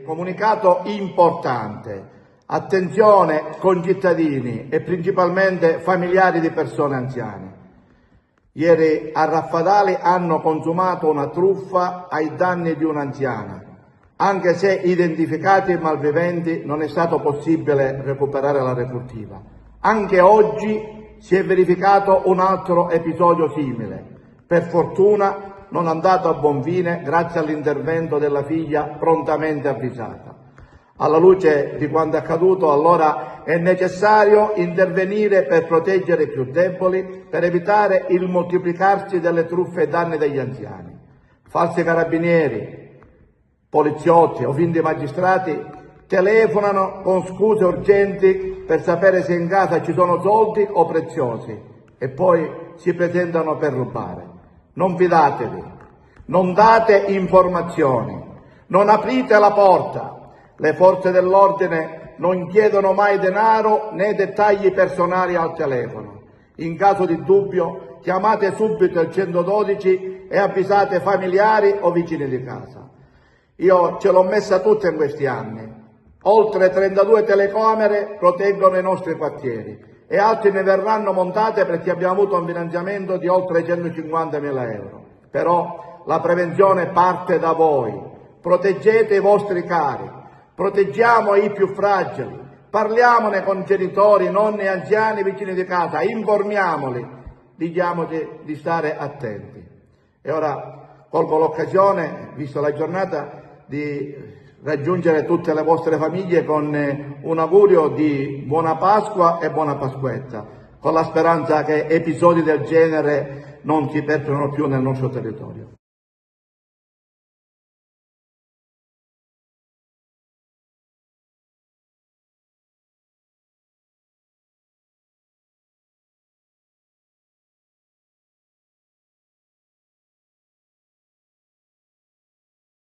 Comunicato importante. Attenzione concittadini e principalmente familiari di persone anziane. Ieri a Raffadali hanno consumato una truffa ai danni di un'anziana. Anche se identificati i malviventi non è stato possibile recuperare la refurtiva. Anche oggi si è verificato un altro episodio simile. Per fortuna non andato a buon fine grazie all'intervento della figlia prontamente avvisata. Alla luce di quanto accaduto, allora è necessario intervenire per proteggere i più deboli, per evitare il moltiplicarsi delle truffe ai danni degli anziani. Falsi carabinieri, poliziotti o finti magistrati telefonano con scuse urgenti per sapere se in casa ci sono soldi o preziosi e poi si presentano per rubare. Non fidatevi, non date informazioni, non aprite la porta. Le forze dell'ordine non chiedono mai denaro né dettagli personali al telefono. In caso di dubbio chiamate subito il 112 e avvisate familiari o vicini di casa. Io ce l'ho messa tutta in questi anni. Oltre 32 telecamere proteggono i nostri quartieri e altri ne verranno montate perché abbiamo avuto un finanziamento di oltre 150.000 euro. Però la prevenzione parte da voi. Proteggete i vostri cari, proteggiamo i più fragili, parliamone con genitori, nonni, anziani, vicini di casa, informiamoli, diciamoci di stare attenti. E ora colgo l'occasione, visto la giornata, di raggiungere tutte le vostre famiglie con un augurio di buona Pasqua e buona Pasquetta, con la speranza che episodi del genere non si perpetuino più nel nostro territorio.